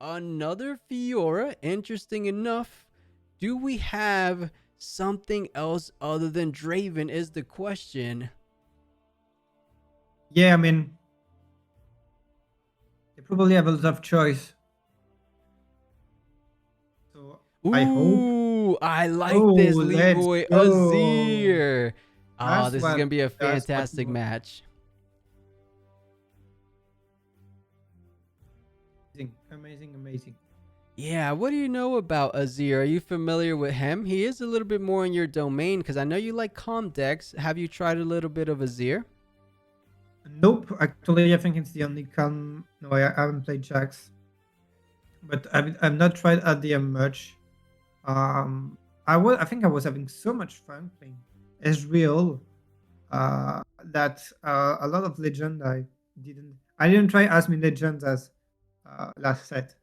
another Fiora. Interesting enough. Do we have something else other than Draven is the question. Yeah, I mean, they probably have a lot of choice. So I hope. Ooh, I Oh, like this let's Leroy go. Azir. Oh, That's this is what going to be a that's what we fantastic want. match. Amazing, amazing, amazing. Yeah, what do you know about Azir? Are you familiar with him? He is a little bit more in your domain because I know you like calm decks. Have you tried a little bit of Azir? Nope, actually, I think it's the only calm. No, I haven't played Jax, but I've not tried ADM much. I think I was having so much fun playing Ezreal that a lot of legend I didn't try as many legends as last set.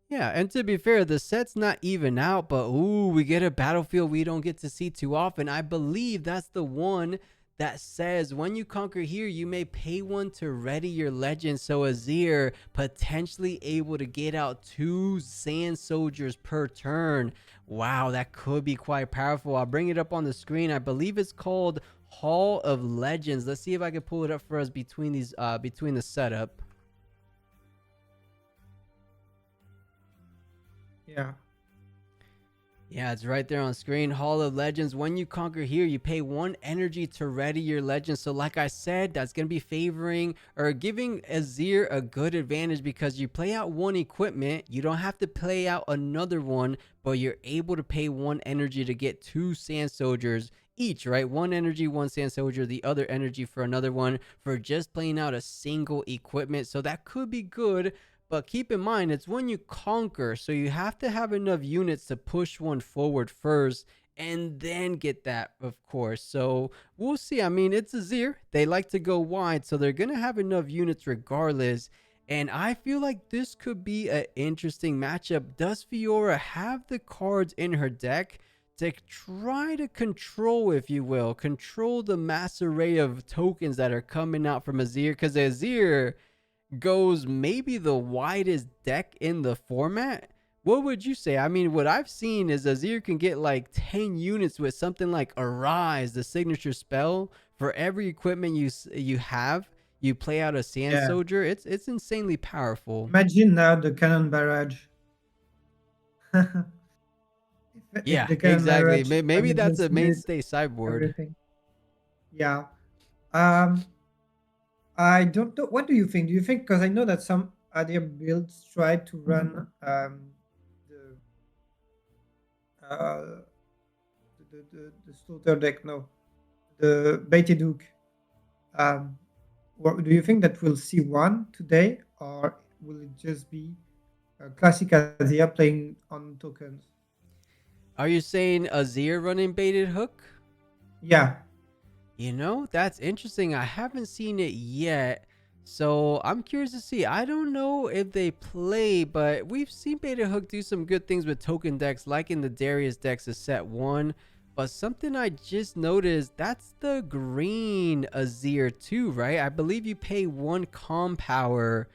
Yeah, and to be fair, the set's not even out, but ooh, we get a battlefield we don't get to see too often. I believe that's the one that says when you conquer here, you may pay one to ready your legend. So Azir potentially able to get out 2 sand soldiers per turn. Wow, that could be quite powerful. I'll bring it up on the screen. I believe it's called Hall of Legends. Let's see if I can pull it up for us between these between the setup. Yeah. Yeah, it's right there on screen. Hall of Legends. When you conquer here, you pay 1 energy to ready your legend. So, like I said, that's going to be favoring or giving Azir a good advantage because you play out 1 equipment. You don't have to play out another one, but you're able to pay 1 energy to get 2 Sand Soldiers each, right? 1 energy, 1 Sand Soldier, the other energy for another one for just playing out a single equipment. So, that could be good, but keep in mind, it's when you conquer, so you have to have enough units to push one forward first and then get that, of course. So we'll see. I mean, it's Azir. They like to go wide, so they're going to have enough units regardless. And I feel like this could be an interesting matchup. Does Fiora have the cards in her deck to try to control, if you will, control the mass array of tokens that are coming out from Azir? Because Azir goes maybe the widest deck in the format. What would you say? I mean, what I've seen is Azir can get like 10 units with something like Arise, the signature spell. For every equipment you have, you play out a Sand Yeah. Soldier. It's insanely powerful. Imagine now the cannon barrage. if Yeah, the cannon exactly. barrage Maybe that's manages a with mainstay sideboard. everything. Yeah. Um, I don't know. What do you think? Do you think, because I know that some other builds try to run the uh, the slaughter deck? No, the baited hook. Um, what do you think that we'll see one today, or will it just be classic Azir playing on tokens? Are you saying Azir running baited hook? Yeah, You know, that's interesting. I haven't seen it yet. So I'm curious to see. I don't know if they play, but we've seen Beta Hook do some good things with token decks, like in the Darius decks of set 1. But something I just noticed, that's the green Azir too, right? I believe you pay 1 calm power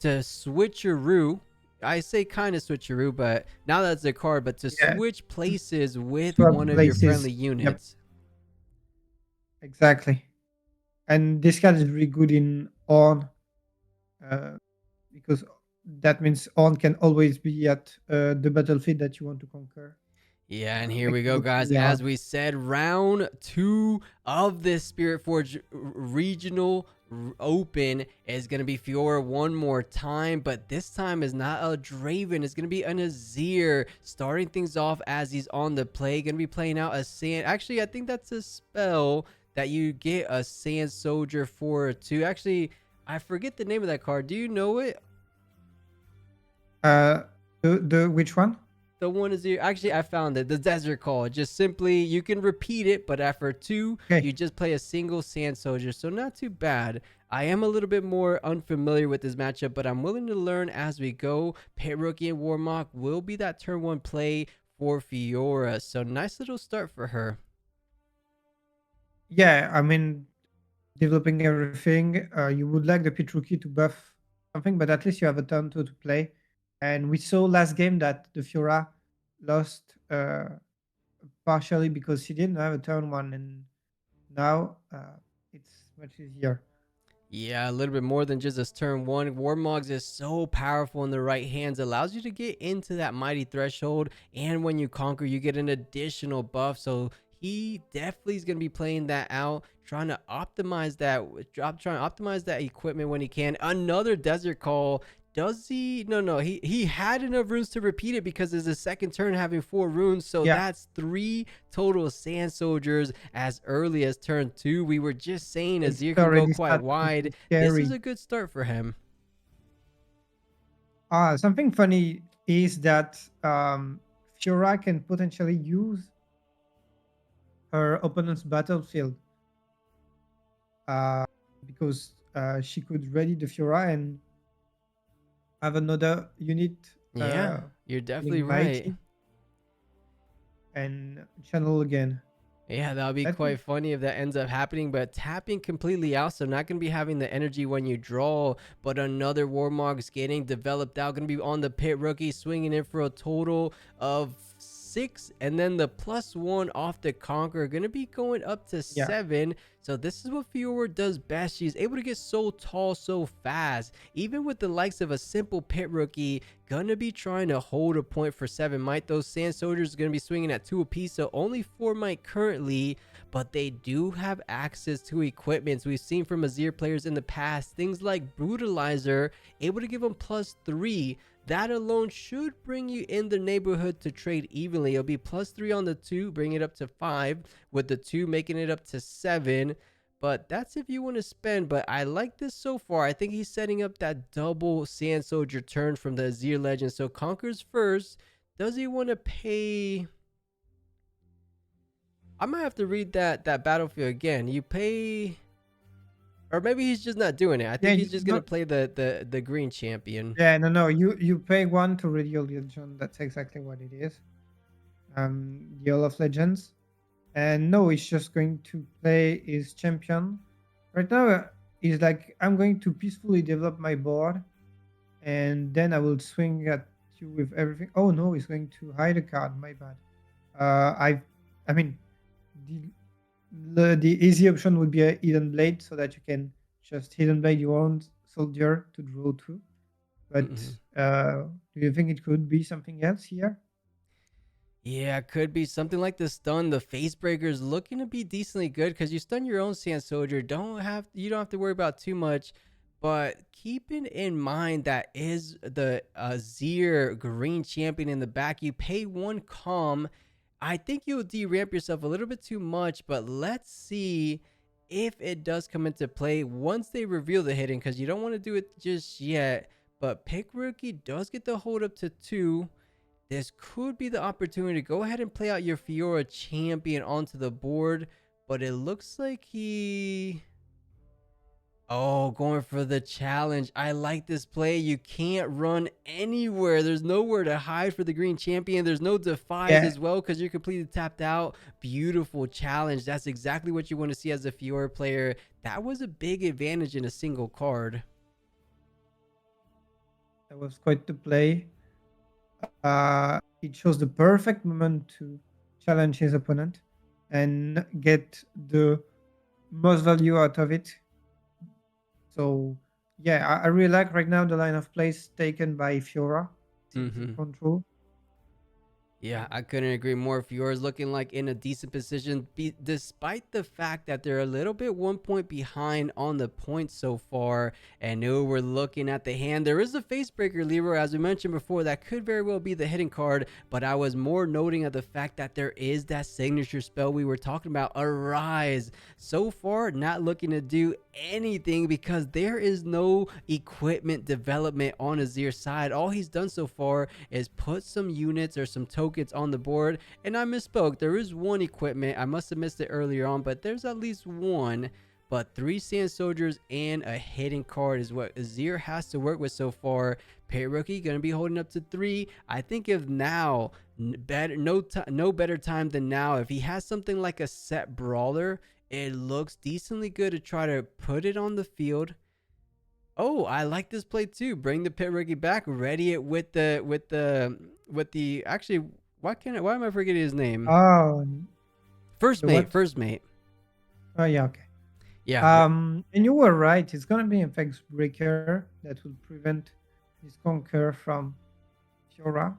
to switcheroo. I say kind of switcheroo, but now that's a card, but to yeah. switch places with Swap one of your places. friendly Yep, units. exactly. And this card is really good in on uh, because that means on can always be at the battlefield that you want to conquer. Yeah, and here Makes we it go, look guys. really As hard. we said, round 2 of this Spiritforged Regional Open is going to be Fiora one more time, but this time is not a Draven. It's going to be an Azir starting things off as he's on the play. Going to be playing out a Sand. Actually, I think that's a spell that you get a Sand Soldier for 2. Actually, I forget the name of that card. Do you know it? The which one? The one is here. Actually, I found it. The Desert Call. Just simply, you can repeat it, but after 2, Okay. you just play a single Sand Soldier. So not too bad. I am a little bit more unfamiliar with this matchup, but I'm willing to learn as we go. Pit Rookie and Warmog will be that turn 1 play for Fiora. So nice little start for her. Yeah, I mean, developing everything. You would like the Pitruki to buff something, but at least you have a turn to play. And we saw last game that the Fiora lost partially because he didn't have a turn one, and now it's much easier. Yeah, a little bit more than just his turn one. Warmogs is so powerful in the right hands, allows you to get into that mighty threshold, and when you conquer, you get an additional buff. So he definitely is going to be playing that out, trying to optimize that, trying to optimize that equipment when he can. Another desert call. Does he? No. He had enough runes to repeat it because it's his second turn having 4 runes. So Yeah, that's 3 total sand soldiers as early as turn 2. We were just saying it's Azir can go already quite starting to be wide. This is scary. a good start for him. Something funny is that Fiora can potentially use her opponent's battlefield uh, because she could ready the Fiora and have another unit Yeah, you're definitely feeling right. mighty and channel again. Yeah, that would be That could, quite funny if that ends up happening, but tapping completely out, so not going to be having the energy when you draw, but another Warmog's getting developed out, going to be on the pit rookie, swinging in for a total of 6, and then the +1 off the Conqueror, going to be going up to yeah, 7. So this is what Fiora does best. She's able to get so tall so fast, even with the likes of a simple pit rookie. Gonna be trying to hold a point for 7 might. Those sand soldiers are gonna be swinging at 2 apiece, so only 4 might currently, but they do have access to equipments we've seen from Azir players in the past, things like Brutalizer, able to give them +3. That alone should bring you in the neighborhood to trade evenly. It'll be +3 on the 2, bring it up to 5, with the 2 making it up to 7. But that's if you want to spend. But I like this so far. I think he's setting up that double Sand Soldier turn from the Azir Legend. So Conquers first. Does he want to pay? I might have to read that battlefield again. You pay, or maybe he's just not doing it. I yeah. think he's just gonna No, play the green champion. yeah, no. You pay one to ready your legend. That's exactly what it is. The Hall of Legends. And no, he's just going to play his champion. Right now, he's like, I'm going to peacefully develop my board, and then I will swing at you with everything. Oh no, he's going to hide a card. My bad. I mean, the the easy option would be a hidden blade, so that you can just hidden blade your own soldier to draw two. But Mhm. do you think it could be something else here? Yeah, could be something like the stun. The face breaker is looking to be decently good because you stun your own sand soldier. You don't have to worry about too much. But keeping in mind that is the Azir green champion in the back, you pay 1 comm. I think you'll deramp yourself a little bit too much, but let's see if it does come into play once they reveal the hidden, because you don't want to do it just yet. But pick rookie does get the hold up to 2. This could be the opportunity to go ahead and play out your Fiora champion onto the board, but it looks like he... Oh, going for the challenge. I like this play. You can't run anywhere. There's nowhere to hide for the green champion. There's no defies Yeah, as well because you're completely tapped out. Beautiful challenge. That's exactly what you want to see as a Fiora player. That was a big advantage in a single card. that was quite the play. He chose the perfect moment to challenge his opponent and get the most value out of it. So, yeah, I really like right now the line of plays taken by Fiora. It's easy Mm-hmm. control. Yeah, And I couldn't agree more. Fiora's looking like in a decent position, despite the fact that they're a little bit 1 point behind on the points so far. And now we're looking at the hand. There is a face breaker, Leroy, as we mentioned before. That could very well be the hidden card, but I was more noting of the fact that there is that signature spell we were talking about, Arise. So far, not looking to do anything because there is no equipment development on Azir's side. All he's done so far is put some units or some tokens on the board. And I misspoke. There is one equipment. I must have missed it earlier on, but there's at least one. But 3 sand soldiers and a hidden card is what Azir has to work with so far. Pit rookie gonna be holding up to 3. I think if now, no better time than now. If he has something like a set brawler, it looks decently good to try to put it on the field. Oh, I like this play too. Bring the pit rookie back, ready it with the actually. Why am I forgetting his name? Oh, First the mate, what? first mate. Oh yeah, okay. Yeah, And you were right. It's gonna be Infect Breaker that will prevent this conquer from Fiora.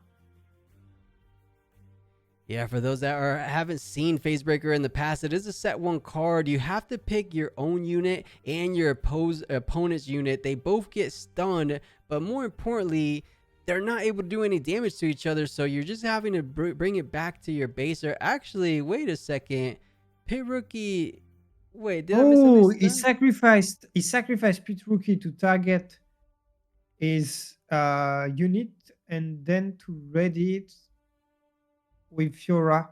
yeah. For those that haven't seen Facebreaker in the past, it is a set one card. You have to pick your own unit and your opponent's unit. They both get stunned, but more importantly, they're not able to do any damage to each other. So you're just having to bring it back to your base. Or actually, wait a second, pit rookie. Wait, did I Oh, misunderstand? he sacrificed Pit Rookie to target his unit and then to ready it with Fiora.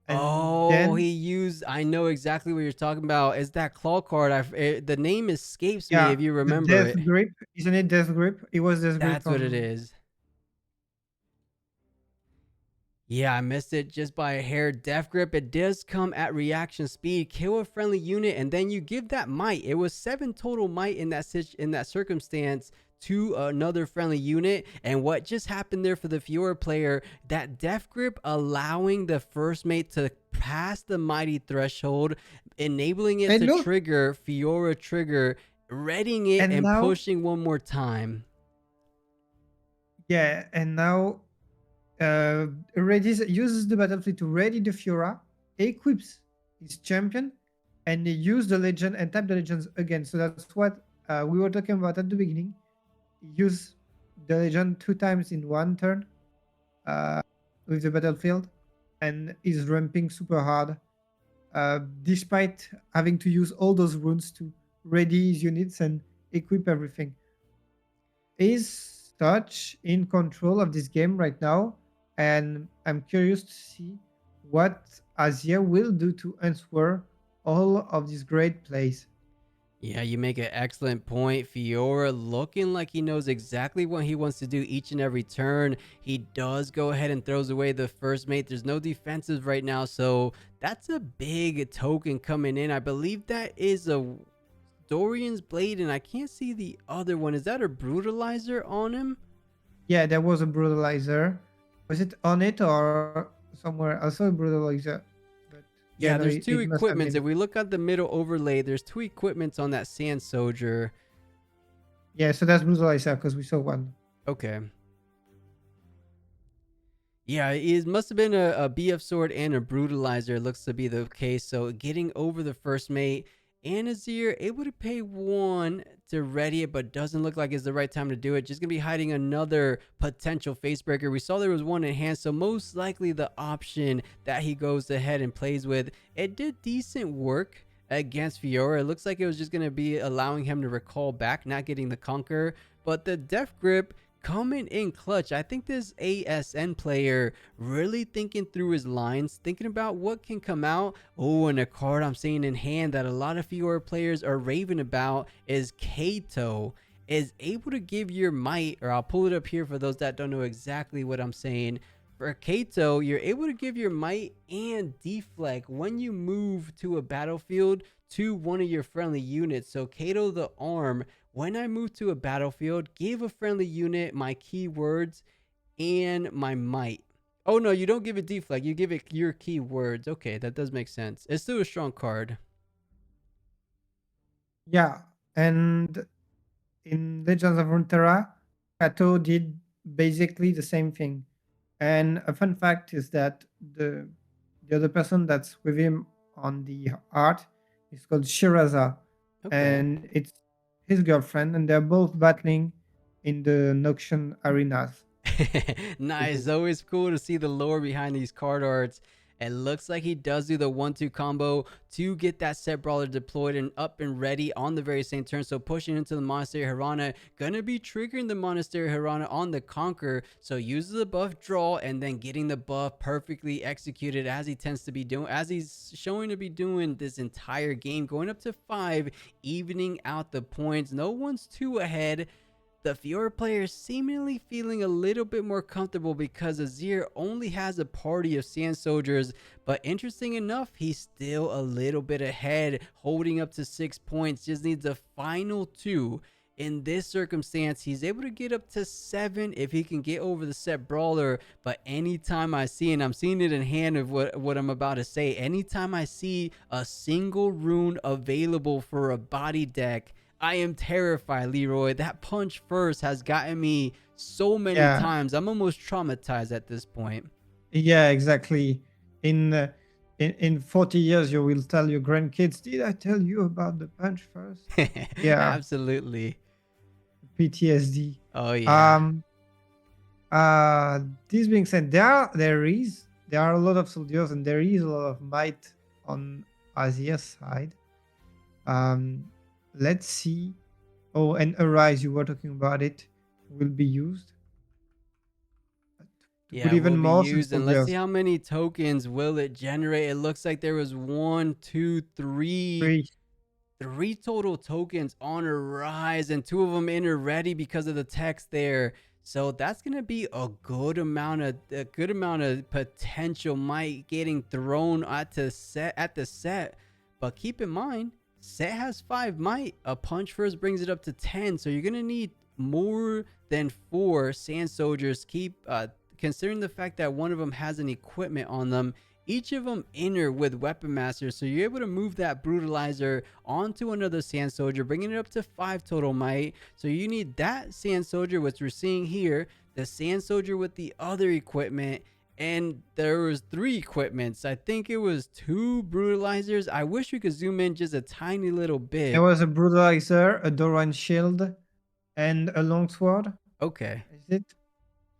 And Oh, then he used. I know exactly what you're talking about. It's that claw card. The name escapes me. yeah, If you the remember Death it, Grip, isn't it Death Grip? It was Death Grip that's what it from is. Yeah, I missed it just by a hair. Death Grip, it does come at reaction speed. Kill a friendly unit, and then you give that might. It was 7 total might in that circumstance to another friendly unit. And what just happened there for the Fiora player, that Death Grip allowing the first mate to pass the mighty threshold, enabling it and to look, trigger Fiora trigger, readying it and and now pushing one more time. yeah, and now uses the battlefield to ready the Fiora, equips his champion, and he use the legend and tap the legends again. So that's what we were talking about at the beginning. Use the legend 2 times in one turn uh, with the battlefield, and is ramping super hard, despite having to use all those runes to ready his units and equip everything. Is Touch in control of this game right now, and I'm curious to see what Azir will do to answer all of these great plays. Yeah, you make an excellent point. Fiora looking like he knows exactly what he wants to do each and every turn. He does go ahead and throws away the first mate. There's no defensive right now, so that's a big token coming in. I believe that is a Dorian's Blade, and I can't see the other one. Is that a Brutalizer on him? Yeah, there was a brutalizer. Was it on it or somewhere? I saw a brutalizer, but yeah, Yeah, no, there's it, two it must have equipments. been If it. we look at the middle overlay, there's two equipments on that Sand Soldier. Yeah, so that's brutalizer because we saw one. Okay. Yeah, it must have been a BF sword and a brutalizer. It looks to be the case. So getting over the first mate, and Azir able to pay 1 to ready it, but doesn't look like it's the right time to do it. Just gonna be hiding another potential facebreaker. We saw there was one in hand, so most likely the option that he goes ahead and plays with. It did decent work against Fiora. It looks like it was just gonna be allowing him to recall back, not getting the conquer. But the Death Grip coming in clutch. I think this ASN player really thinking through his lines, thinking about what can come out. Oh, and a card I'm seeing in hand that a lot of Fiora players are raving about is Kato. Is able to give your might, or I'll pull it up here for those that don't know exactly what I'm saying. For Kato, you're able to give your might and deflect when you move to a battlefield to one of your friendly units. So Kato the arm, when I move to a battlefield, give a friendly unit my keywords and my might. Oh no, you don't give it deflect, you give it your keywords. Okay, that does make sense. It's still a strong card. Yeah, and in Legends of Runeterra, Kato did basically the same thing. And a fun fact is that the other person that's with him on the art is called Shiraza, Okay. and it's his girlfriend, and they're both battling in the Noxian arenas. Nice. Always cool to see the lore behind these card arts. It looks like he does do the 1-2 combo to get that set brawler deployed and up and ready on the very same turn. So pushing into the Monastery Hirana, gonna be triggering the Monastery Hirana on the Conquer. So uses the buff draw and then getting the buff perfectly executed as he tends to be doing, as he's showing to be doing this entire game, going up to 5, evening out the points. No one's too ahead. The Fiora player seemingly feeling a little bit more comfortable because Azir only has a party of Sand Soldiers, but interesting enough, he's still a little bit ahead, holding up to 6 points, just needs a final 2. In this circumstance, he's able to get up to 7 if he can get over the set brawler. But anytime I see, and I'm seeing it in hand of what I'm about to say, anytime I see a single rune available for a body deck, I am terrified, Leroy. That punch first has gotten me so many Yeah, times. I'm almost traumatized at this point. yeah, exactly. In 40 years, you will tell your grandkids, "Did I tell you about the punch first?" Yeah, Absolutely. PTSD. Oh yeah. Um, this being said, there are a lot of soldiers and there is a lot of might on Azir's side. Um, let's see. Oh, and Arise, you were talking about it, will be used to put Yeah, will even be more used, and let's see soldiers. how many tokens will it generate. It looks like there was one, two, three, Three. three total tokens on a rise, and two of them enter ready because of the text there. So that's gonna be a good amount of potential might getting thrown at the set. But keep in mind, set has 5 might. A punch first brings it up to 10. So you're gonna need more than 4 sand soldiers. Considering the fact that one of them has an equipment on them, each of them enter with weapon masters, so you're able to move that brutalizer onto another sand soldier, bringing it up to 5 total might. So you need that sand soldier, which we're seeing here, the sand soldier with the other equipment, and there was 3 equipments. I think it was 2 brutalizers. I wish we could zoom in just a tiny little There bit. was a brutalizer, a Doran shield, and a longsword. Okay. Is it?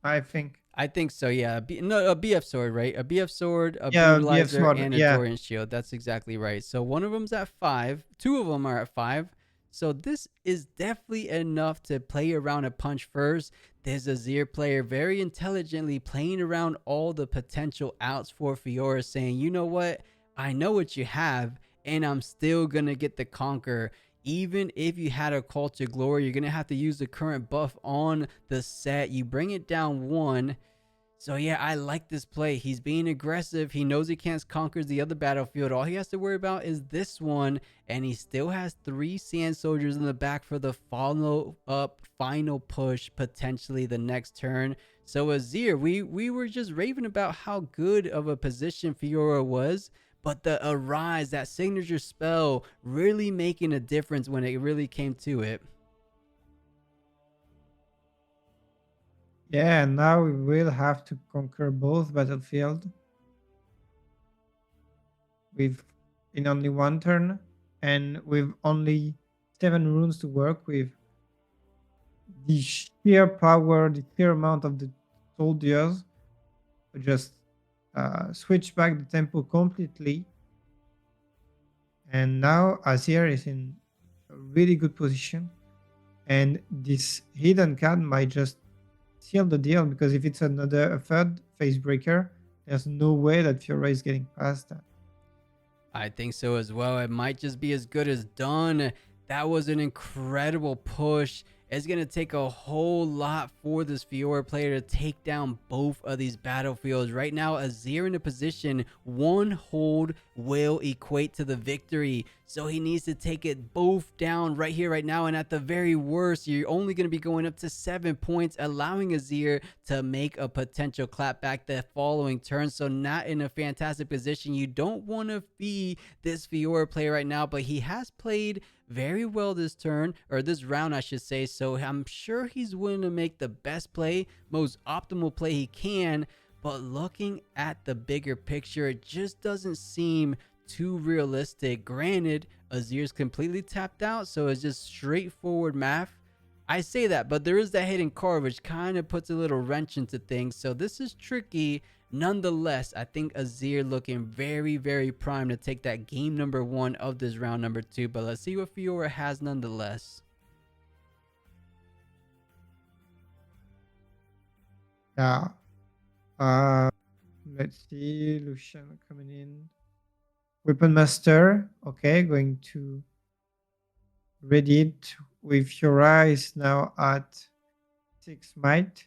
I think. I think so, yeah. No, a BF sword, right? A BF sword, a Yeah, BF brutalizer, sword. and a Yeah. Dorian shield. That's exactly right. So one of them's at 5. Two of them are at 5. So this is definitely enough to play around a punch first. There's a Azir player very intelligently playing around all the potential outs for Fiora, saying, you know what? I know what you have, and I'm still going to get the conquer. Even if you had a Call to Glory, you're going to have to use the current buff on the set. You bring it down 1. So yeah, I like this play. He's being aggressive. He knows he can't conquer the other battlefield. All he has to worry about is this one, and he still has 3 sand soldiers in the back for the follow up final push, potentially the next turn. So Azir, we were just raving about how good of a position Fiora was, but the Arise, that signature spell, really making a difference when it really came to it. Yeah, now we will have to conquer both battlefield with in only one turn and with only 7 runes to work with. The sheer power, the sheer amount of the soldiers just switch back the tempo completely. And now Azir is in a really good position. And this hidden card might just seal the deal, because if it's a third phase breaker, there's no way that Fiora is getting past that. I think so as well. It might just be as good as done. That was an incredible push. It's going to take a whole lot for this Fiora player to take down both of these battlefields. Right now, Azir in a position, one hold will equate to the victory. So he needs to take it both down right here, right now. And at the very worst, you're only going to be going up to 7 points, allowing Azir to make a potential clapback the following turn. So not in a fantastic position. You don't want to be this Fiora player right now, but he has played very well this turn, or this round I should say. So I'm sure he's willing to make the best play, most optimal play he can. But looking at the bigger picture, it just doesn't seem too realistic. Granted, Azir's completely tapped out, so it's just straightforward math. I say that, but there is that hidden card which kind of puts a little wrench into things. So this is tricky. Nonetheless, I think Azir looking very, very prime to take that game number 1 of this round number 2. But let's see what Fiora has nonetheless. Yeah. Uh, let's see. Lucian coming in. Weapon Master. Okay, going to ready it with Fiora is now at 6 might.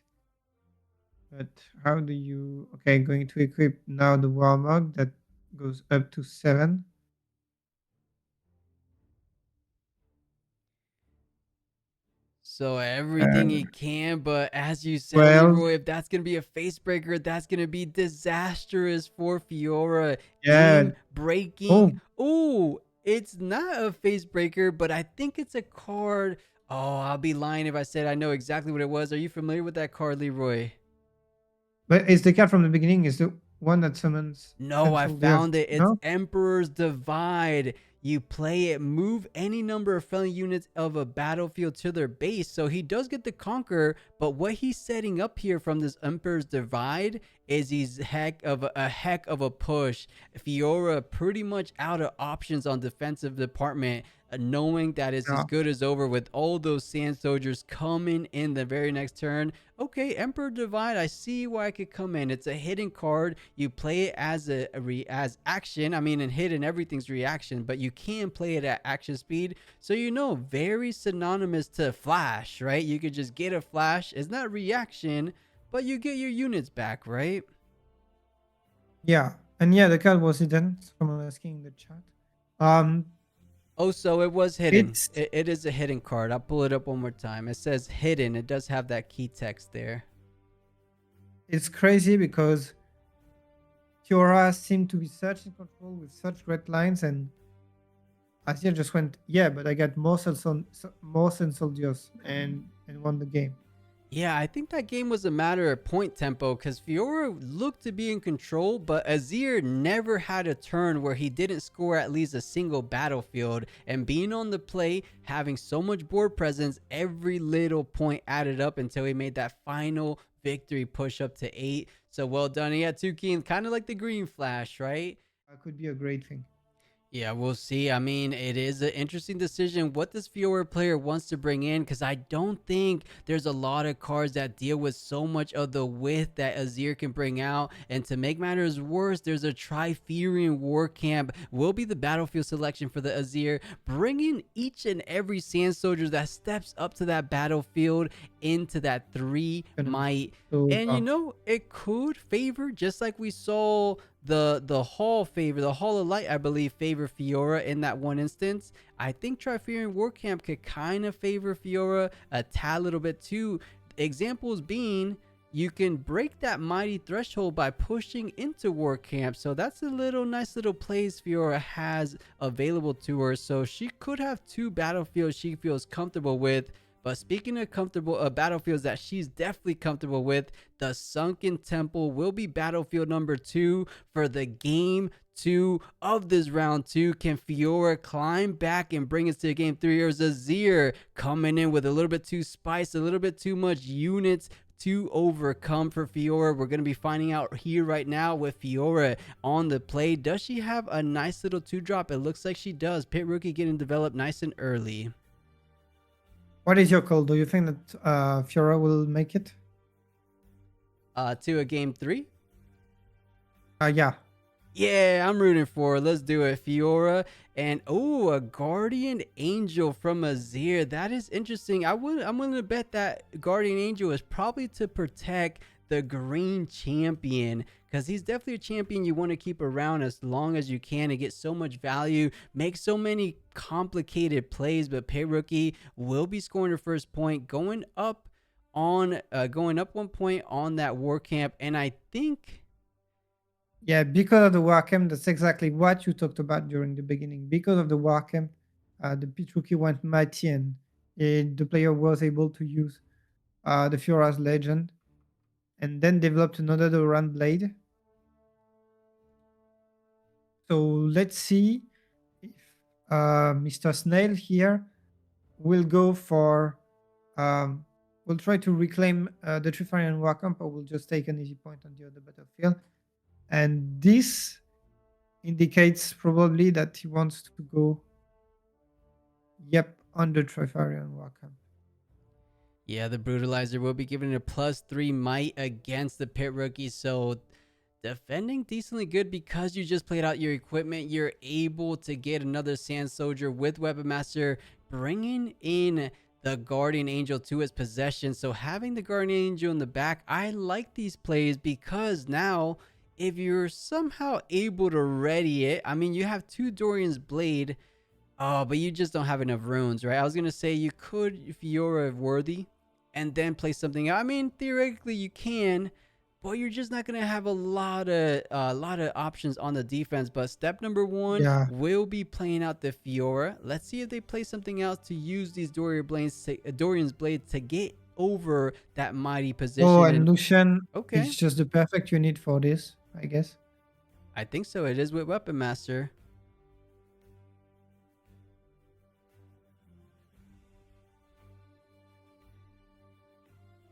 But how do you... Okay, going to equip now the Warmog that goes up to 7. So everything Uh, he can, but as you said, well, Leroy, if that's gonna be a face breaker, that's gonna be disastrous for Fiora. yeah. Game breaking. Oh, Ooh, it's not a face breaker, but I think it's a card. Oh, I'll be lying if I said I know exactly what it was. Are you familiar with that card, Leroy? but is the card from the beginning is the one that summons No, I Central Dios? found it. It's No? Emperor's Divide. You play it, move any number of friendly units of a battlefield to their base. So he does get the conquer, but what he's setting up here from this Emperor's Divide is he's heck of a push. Fiora pretty much out of options on defensive department, knowing that it's as No. good as over with all those sand soldiers coming in the very next turn. Okay, Emperor Divide, I see why I could come in. It's a hidden card. You play it as as action. I mean, and hidden everything's reaction, but you can play it at action speed. So very synonymous to flash, right? You could just get a flash. It's not reaction, but you get your units back, right? Yeah. And yeah, the card was hidden. Someone asking in the chat. Um, Oh, so it was hidden. it's It is a hidden card. I'll pull it up one more time. It says hidden. It does have that key text there. it's crazy because Fiora seemed to be such in control with such great lines, and Azir just went, yeah, but I got more Dios and won the game. Yeah, I think that game was a matter of point tempo because Fiora looked to be in control, but Azir never had a turn where he didn't score at least a single battlefield. And being on the play, having so much board presence, every little point added up until he made that final victory push up to 8. So well done. He had 2 keys, kind of like the green flash, right? That could be a great thing. Yeah, we'll see. I mean, it is an interesting decision what this Fiora player wants to bring in because I don't think there's a lot of cards that deal with so much of the width that Azir can bring out. And to make matters worse, there's a Triferian War Camp will be the battlefield selection for the Azir, bringing each and every Sand Soldier that steps up to that battlefield into that 3 might. So And it could favor, just like we saw the Hall of Light, I believe, favor Fiora in that one instance. I think Triferian War Camp could kind of favor Fiora a tad little bit too. Examples being, you can break that mighty threshold by pushing into War Camp. So that's a nice little plays Fiora has available to her. So she could have 2 battlefields she feels comfortable with. But speaking of comfortable battlefields that she's definitely comfortable with, the Sunken Temple will be battlefield number 2 for the game 2 of this round 2. Can Fiora climb back and bring us to game 3? Or is Azir coming in with a little bit too spice, a little bit too much units to overcome for Fiora? We're going to be finding out here right now with Fiora on the play. Does she have a nice little 2-drop? It looks like she does. Pit Rookie getting developed nice and early. what is your call? Do you think that Fiora will make it? To a game 3? Yeah. Yeah, I'm rooting for her. Let's do it. Fiora and a Guardian Angel from Azir. That is interesting. I'm willing to bet that Guardian Angel is probably to protect the green champion because he's definitely a champion you want to keep around as long as you can and get so much value, make so many complicated plays. But Pay Rookie will be scoring her first point, going up 1 point on that War Camp, and I think. Yeah, because of the War Camp, that's exactly what you talked about during the beginning. Because of the War Camp, the Pit Rookie went mighty, and the player was able to use the Fiora's Legend and then developed another Doran Blade. So let's see if Mr. Snail here will go for, will try to reclaim the Trifarian War Camp, or will just take an easy point on the other battlefield. And this indicates probably that he wants to go, on the Trifarian War Camp. Yeah, the Brutalizer will be given a +3 might against the Pit Rookie. So defending decently good because you just played out your equipment. You're able to get another Sand Soldier with Weapon Master, bringing in the Guardian Angel to his possession. So having the Guardian Angel in the back, I like these plays because now if you're somehow able to ready it, I mean, you have 2 Dorian's Blade. Oh, but you just don't have enough runes, right? I was gonna say you could if you're worthy, and then play something. I mean, theoretically you can, but you're just not gonna have a lot of options on the defense. But step number one Yeah. will be playing out the Fiora. Let's see if they play something else to use these Dorian's blades to get over that mighty Oh, position. and And Lucian okay, is just the perfect unit for this, I guess. I think so. It is with Weapon Master.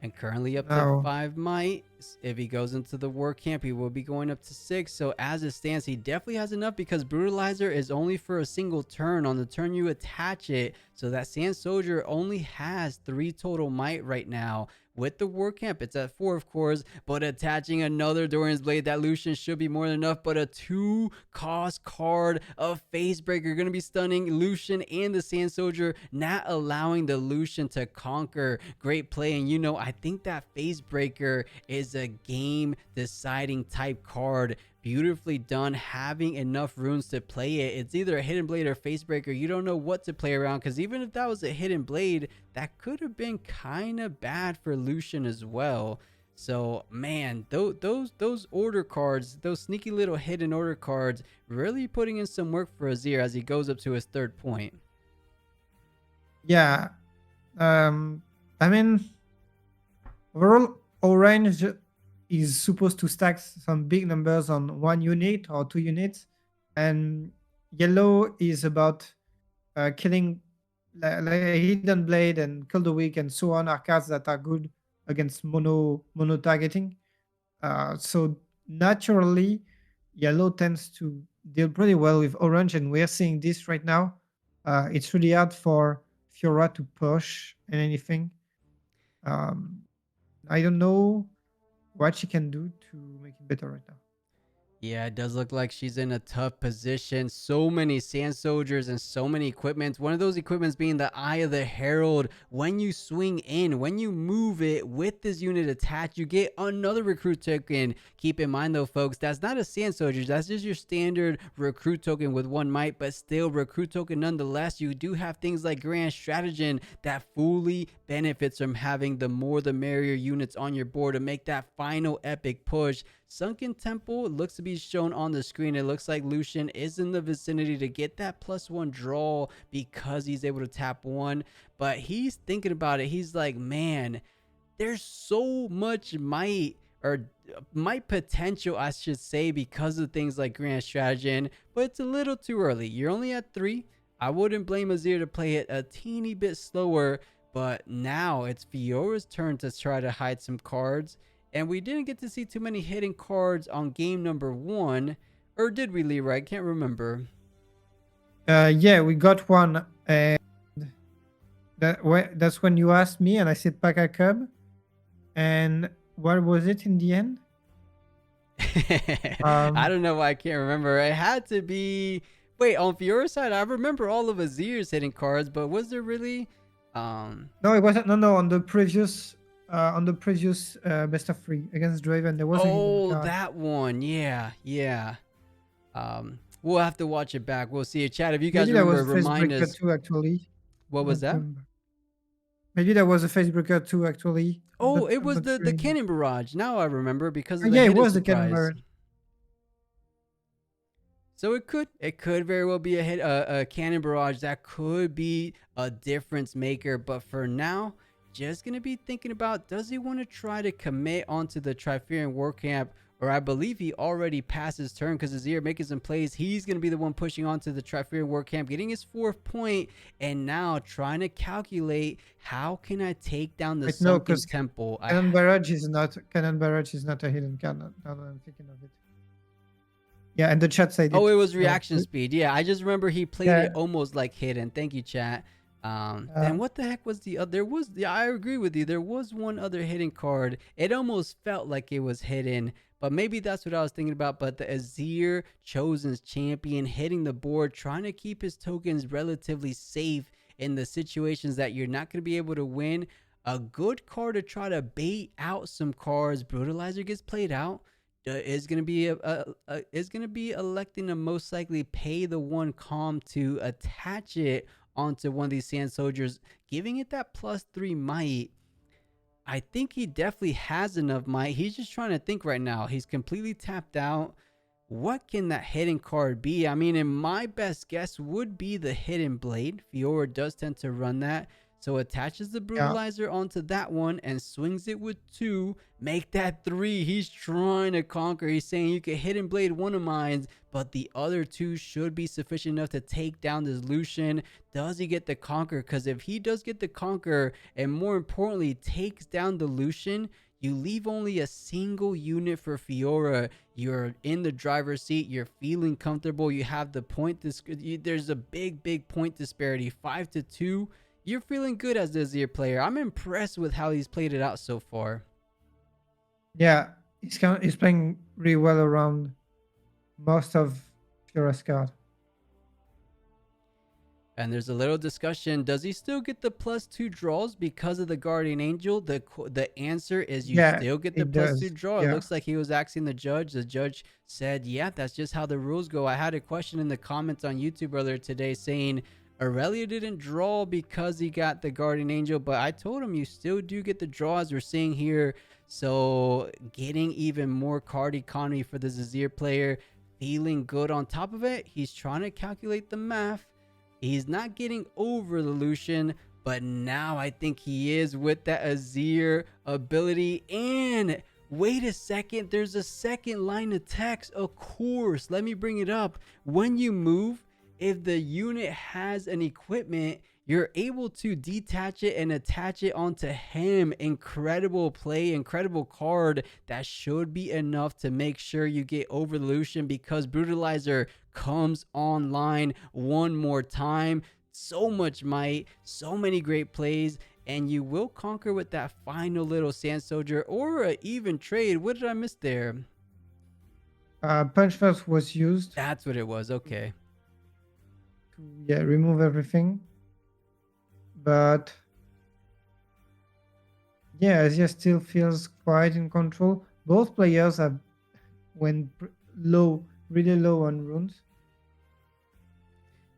And currently up to Now, 5 might. If he goes into the war camp, he will be going up to 6. So as it stands, he definitely has enough because Brutalizer is only for a single turn. On the turn you attach it, so that Sand Soldier only has 3 total might right now. With the war camp, it's at 4, of course, but attaching another Dorian's Blade, that Lucian should be more than enough. But a 2 cost card of Facebreaker going to be stunning Lucian and the Sand Soldier, not allowing the Lucian to conquer. Great play. And I think that Facebreaker is a game deciding type card. Beautifully done, having enough runes to play it. It's either a hidden blade or Facebreaker. You don't know what to play around, because even if that was a hidden blade, that could have been kind of bad for Lucian as well. So man, those order cards, those sneaky little hidden order cards, really putting in some work for Azir as he goes up to his 3rd point. yeah. I mean, overall, orange is supposed to stack some big numbers on 1 unit or 2 units, and yellow is about killing like a hidden blade and kill the weak and so on are cards that are good against mono targeting. So naturally, yellow tends to deal pretty well with orange, and we're seeing this right now. It's really hard for Fiora to push anything. Um, I don't know what she can do to make it better right now. Yeah, it does look like she's in a tough position. So many Sand Soldiers and so many equipments. One of those equipments being the Eye of the Herald. When you swing in, when you move it with this unit attached, you get another recruit token. Keep in mind though, folks, that's not a Sand Soldier. That's just your standard recruit token with 1 might, but still recruit token nonetheless. You do have things like Grand Stratagem that fully benefits from having the more the merrier units on your board to make that final epic push. Sunken Temple looks to be shown on the screen. It looks like Lucian is in the vicinity to get that +1 draw because he's able to tap 1. But he's thinking about it. He's like, man, there's so much might, or might potential, I should say, because of things like Grand Stratagem. But it's a little too early. You're only at 3. I wouldn't blame Azir to play it a teeny bit slower. But now it's Fiora's turn to try to hide some cards. And we didn't get to see too many hidden cards on game number 1. Or did we, Leroy? I can't remember. Yeah, we got one, and that's when you asked me, and I said Paka Cub. And what was it in the end? I Um, don't know why I can't remember. It had to be. Wait, on Fiora's side, I remember all of Azir's hitting cards, but was there really? no, it wasn't. No, no. On the previous best of 3 against Draven, there was a hidden Oh, card. that one. Yeah, yeah. We'll have to watch it back. We'll see. Chat, if you guys Maybe that was remember, a remind Facebreaker us. too. Actually, What I was don't that? remember. Maybe that was a Facebreaker too. Actually, Oh, it I'm was not the sure anymore. cannon barrage. Now I remember because of the Yeah, it hidden was the Cannon surprise. Barrage. So it could very well be a cannon barrage that could be a difference maker. But for now, just gonna be thinking about, does he want to try to commit onto the Triferian War Camp, or I believe he already passed his turn because Azir making some plays. He's gonna be the one pushing onto the Triferian War Camp, getting his 4th point, and now trying to calculate, how can I take down the Wait, no, Sunken because Temple? Cannon Barrage is not a hidden card. Now that I'm thinking of it. Yeah, and the chat said Oh, it. it was So reaction speed. Yeah, I just remember he played it yeah, almost like hidden. Thank you, chat. uh, Then what the heck was the other? There was, yeah, I agree with you. There was one other hidden card. It almost felt like it was hidden, but maybe that's what I was thinking about. But the Azir Chosen's champion hitting the board, trying to keep his tokens relatively safe in the situations that you're not going to be able to win. A good card to try to bait out some cards. Brutalizer gets played out. is going to be is going to be electing to most likely pay the one calm to attach it onto one of these sand soldiers, giving it that +3 might. I think he definitely has enough might. He's just trying to think right now. He's completely tapped out. What can that hidden card be? I mean, in my best guess would be the hidden blade. Fiora does tend to run that. So attaches the Yeah. brutalizer onto that one and swings it with 2. Make that 3. He's trying to conquer. He's saying you can hidden blade one of mine, but the other 2 should be sufficient enough to take down this Lucian. Does he get the conquer? Because if he does get the conquer, and more importantly takes down the Lucian, you leave only a single unit for Fiora. You're in the driver's seat. You're feeling comfortable. You have the point. There's a big point disparity, 5-2. You're feeling good as the Azir player. I'm impressed with how he's played it out so far. Yeah, he's playing really well around most of Fiora's card. And there's a little discussion. Does he still get the +2 draws because of the Guardian Angel? The answer is you Yeah, still get the it +2 does. draw. It Yeah. looks like he was asking the judge. The judge said, yeah, that's just how the rules go. I had a question in the comments on YouTube earlier today saying Aurelia didn't draw because he got the Guardian Angel, but I told him you still do get the draw as we're seeing here. So getting even more card economy for the Azir player, feeling good on top of it. He's trying to calculate the math. He's not getting over the Lucian, but now I think he is with that Azir ability. And wait a second, there's a second line of text. Of course, let me bring it up. When you move, if the unit has an equipment, you're able to detach it and attach it onto him. Incredible play, incredible card. That should be enough to make sure you get over the Lucian, because Brutalizer comes online one more time. So much might, so many great plays, and you will conquer with that final little Sand Soldier or an even trade. What did I miss there? Punch first was used That's what it was. Okay. to remove everything, but yeah, Azir still feels quite in control. Both players have went low, really low on runes.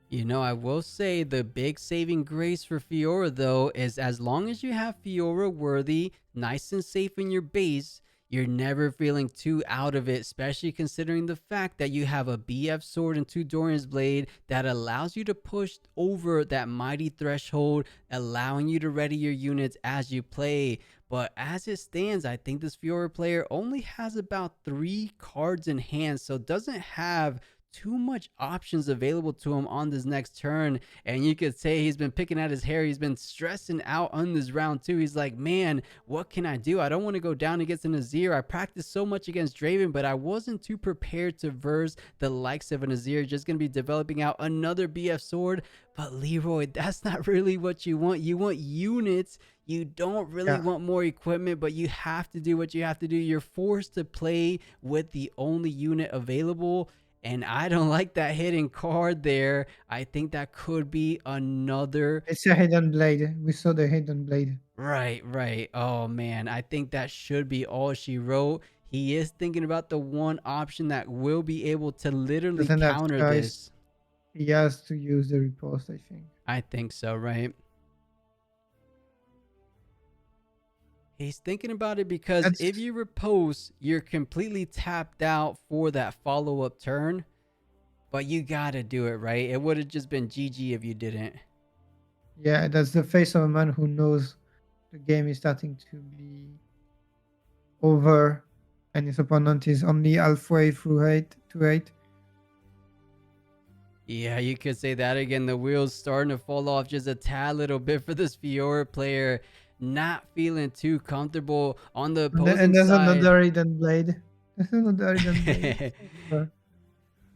You know, I will say the big saving grace for Fiora, though, is as long as you have Fiora worthy, nice and safe in your base, you're never feeling too out of it, especially considering the fact that you have a BF sword and 2 Dorian's blade that allows you to push over that mighty threshold, allowing you to ready your units as you play. But as it stands, I think this Fiora player only has about 3 cards in hand, so doesn't have too much options available to him on this next turn. And you could say he's been picking at his hair. He's been stressing out on this round too. He's like, man, what can I do? I don't want to go down against an Azir. I practiced so much against Draven, but I wasn't too prepared to verse the likes of an Azir. Just going to be developing out another BF sword. But Leroy, that's not really what you want. You want units. You don't really want more equipment, but you have to do what you have to do. You're forced to play with the only unit available. And I don't like that hidden card there. I think that could be another. It's a hidden blade. We saw the hidden blade. Right. Oh, man. I think that should be all she wrote. He is thinking about the one option that will be able to literally Doesn't have counter choice. this. He has to use the riposte, I think. I think so, right? He's thinking about it because if you repose, you're completely tapped out for that follow-up turn. But you gotta do it, right? It would have just been GG if you didn't. Yeah, that's the face of a man who knows the game is starting to be over and his opponent is only halfway through 8. Yeah, you could say that again. The wheels starting to fall off just a tad little bit for this Fiora player. Not feeling too comfortable on the opposing and there's side. another hidden blade. There's another hidden blade.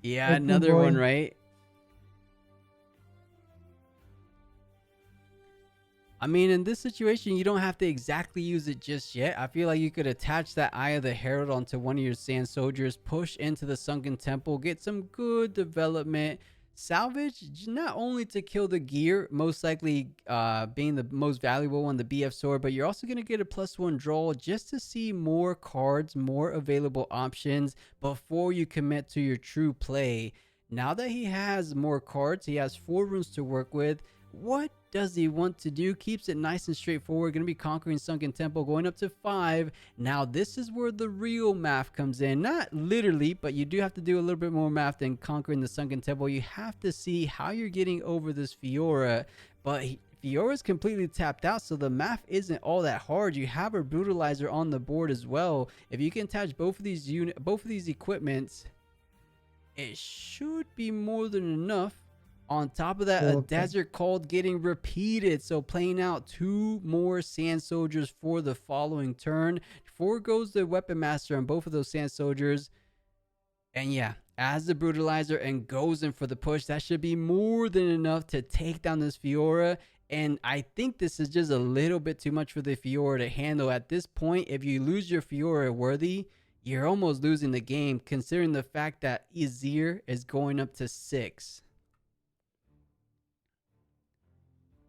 Yeah, another one, right? I mean, in this situation, you don't have to exactly use it just yet. I feel like you could attach that Eye of the Herald onto one of your Sand Soldiers, push into the Sunken Temple, get some good development, salvage not only to kill the gear, most likely being the most valuable one, the BF sword, but you're also going to get a +1 draw just to see more cards, more available options before you commit to your true play. Now that he has more cards, he has 4 runes to work with. What does he want to do? Keeps it nice and straightforward. Going to be conquering Sunken Temple, going up to 5. Now this is where the real math comes in. Not literally, but you do have to do a little bit more math than conquering the Sunken Temple. You have to see how you're getting over this Fiora. But Fiora's completely tapped out, so the math isn't all that hard. You have a Brutalizer on the board as well. If you can attach both of these equipments, it should be more than enough. On top of that, a desert called getting repeated, so playing out 2 more sand soldiers for the following turn. 4 goes the weapon master on both of those sand soldiers, and yeah, as the brutalizer and goes in for the push, that should be more than enough to take down this Fiora. And I think this is just a little bit too much for the Fiora to handle at this point. If you lose your Fiora worthy, you're almost losing the game, considering the fact that Azir is going up to 6.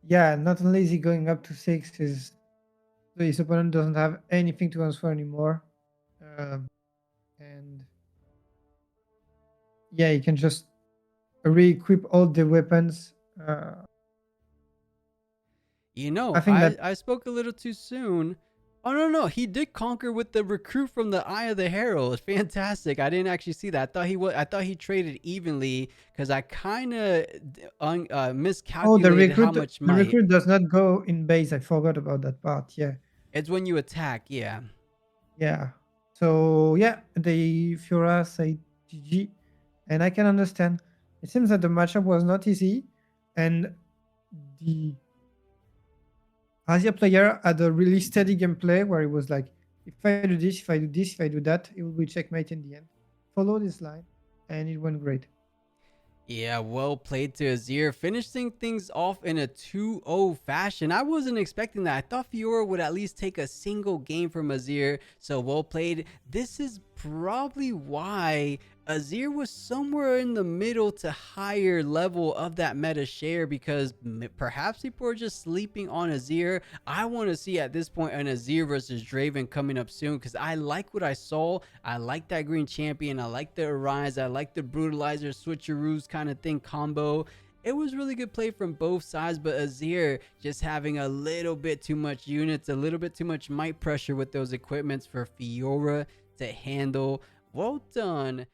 Yeah, not only is he going up to 6, his opponent doesn't have anything to answer anymore. And yeah, he can just re-equip all the weapons. I spoke a little too soon. Oh, no, he did conquer with the recruit from the Eye of the Herald. It's fantastic. I didn't actually see that. I thought he traded evenly because I kind of miscalculated how much the recruit does not go in base. I forgot about that part. Yeah. It's when you attack, yeah. Yeah. So, yeah, the Fiora say GG, and I can understand. It seems that the matchup was not easy, and the Azir player had a really steady gameplay where it was like, if I do this, if I do this, if I do that, it will be checkmate in the end. Follow this line, and it went great. Yeah, well played to Azir, finishing things off in a 2-0 fashion. I wasn't expecting that. I thought Fiora would at least take a single game from Azir, so well played. This is probably why Azir was somewhere in the middle to higher level of that meta share, because perhaps people are just sleeping on Azir. I want to see at this point an Azir versus Draven coming up soon, because I like what I saw. I like that green champion. I like the Arise. I like the Brutalizer switcheroos kind of thing combo. It was really good play from both sides, but Azir just having a little bit too much units, a little bit too much might pressure with those equipments for Fiora to handle. Well done